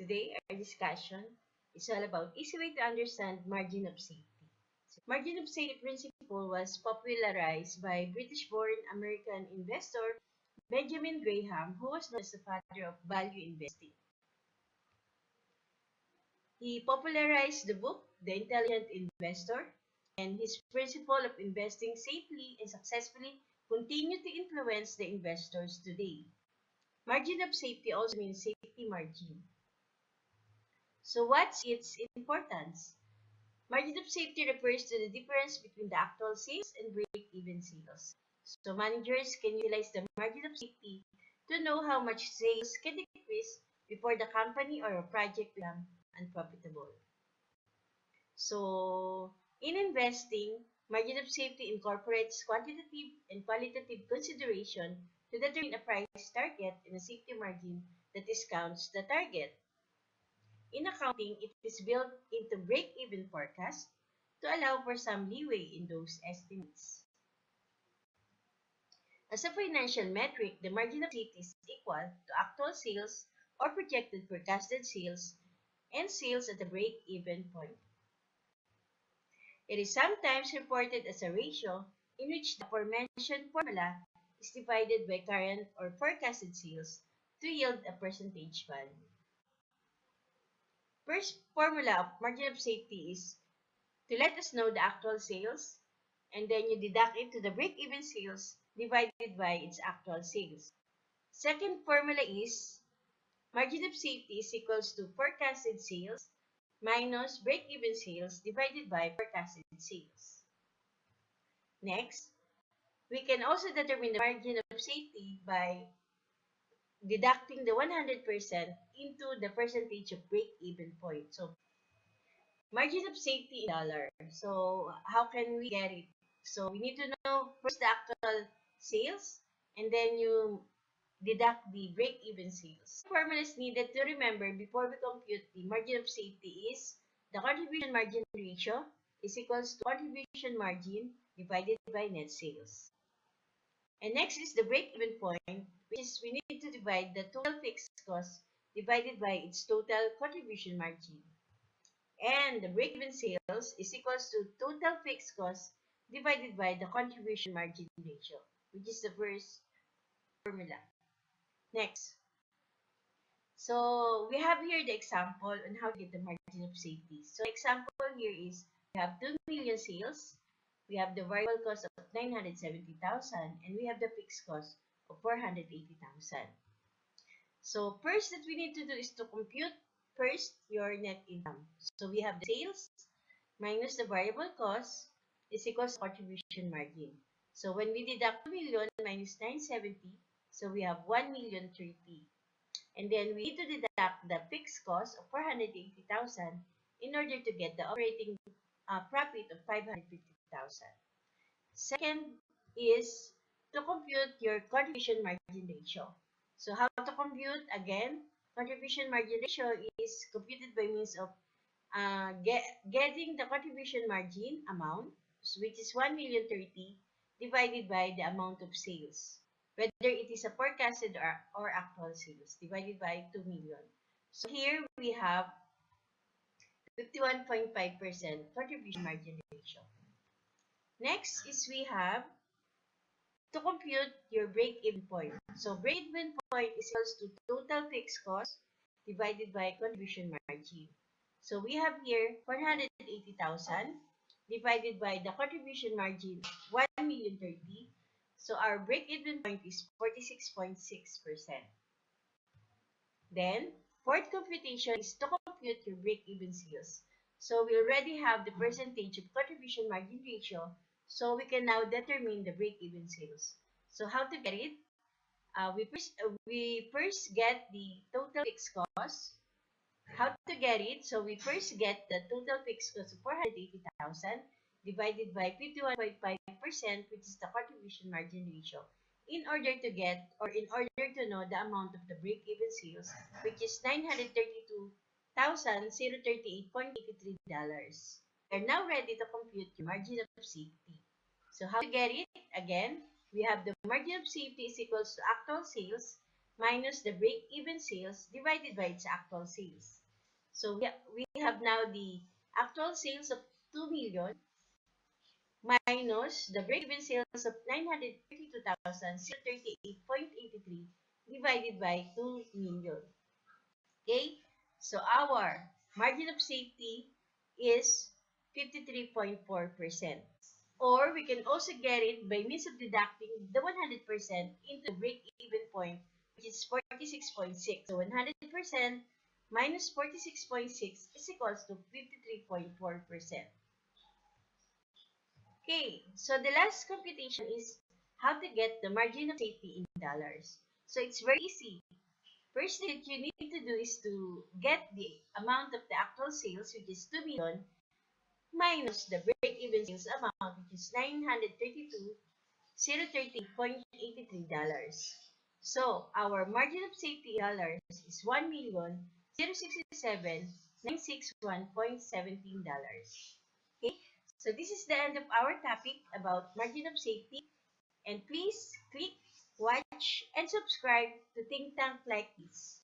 Today, our discussion is all about easy way to understand margin of safety. So, margin of safety principle was popularized by British-born American investor Benjamin Graham, who was known as the father of value investing. He popularized the book, The Intelligent Investor, and his principle of investing safely and successfully continue to influence the investors today. Margin of safety also means safety margin. So what's its importance? Margin of safety refers to the difference between the actual sales and break-even sales. So managers can utilize the margin of safety to know how much sales can decrease before the company or a project become unprofitable. So in investing, margin of safety incorporates quantitative and qualitative consideration to determine a price target and a safety margin that discounts the target. In accounting, it is built into break-even forecast to allow for some leeway in those estimates. As a financial metric, the margin of safety is equal to actual sales or projected forecasted sales and sales at the break-even point. It is sometimes reported as a ratio in which the aforementioned formula is divided by current or forecasted sales to yield a percentage value. First formula of margin of safety is to let us know the actual sales, and then you deduct it to the break-even sales divided by its actual sales. Second formula is margin of safety is equals to forecasted sales minus break-even sales divided by forecasted sales. Next, we can also determine the margin of safety by deducting the 100% into the percentage of break-even point. So, margin of safety in dollar. So, how can we get it? So, we need to know first the actual sales, and then you deduct the break-even sales. Formula is needed to remember before we compute the margin of safety is the contribution margin ratio is equals to contribution margin divided by net sales. And next is the break-even point, which is we need to divide the total fixed cost divided by its total contribution margin. And the break-even sales is equals to total fixed cost divided by the contribution margin ratio, which is the first formula. Next. So, we have here the example on how to get the margin of safety. So, the example here is we have 2 million sales, we have the variable cost of 970,000, and we have the fixed cost of 480,000. So, first that we need to do is to compute first your net income. So, we have the sales minus the variable cost is equals to contribution margin. So, when we deduct 2 million minus 970, so we have 1,030,000. And then we need to deduct the fixed cost of 480,000 in order to get the operating profit of 550,000. Second is to compute your contribution margin ratio. So how to compute? Again, contribution margin ratio is computed by means of getting the contribution margin amount, which is 1,030,000 divided by the amount of sales, whether it is a forecasted or actual sales, divided by 2 million. So here we have 51.5% contribution margin ratio. Next is we have to compute your break-even point. So break-even point is equals to total fixed cost divided by contribution margin. So we have here 480,000 divided by the contribution margin 1,030,000. So our break-even point is 46.6%. Then, fourth computation is to compute your break-even sales. So we already have the percentage of contribution margin ratio, so we can now determine the break-even sales. So how to get it? We first get the total fixed cost. How to get it? So we first get the total fixed cost of 480,000 divided by 51.5%, which is the contribution margin ratio, in order to get or in order to know the amount of the break-even sales, which is $932,038.83. We are now ready to compute the margin of safety. So how to get it? Again, we have the margin of safety is equals to actual sales minus the break-even sales divided by its actual sales. So we have now the actual sales of 2 million minus the break-even sales of 932,038.83 divided by 2 million. Okay? So our margin of safety is 53.4%. Or we can also get it by means of deducting the 100% into break-even point, which is 46.6. So 100% minus 46.6 is equals to 53.4%. Okay, so the last computation is how to get the margin of safety in dollars. So it's very easy. First thing that you need to do is to get the amount of the actual sales, which is 2 million, minus the break-even sales amount, which is $932,038.83. So our margin of safety in dollars is $1,067,961.17. Okay, so this is the end of our topic about margin of safety. And please click, watch, and subscribe to Think Tank Like This.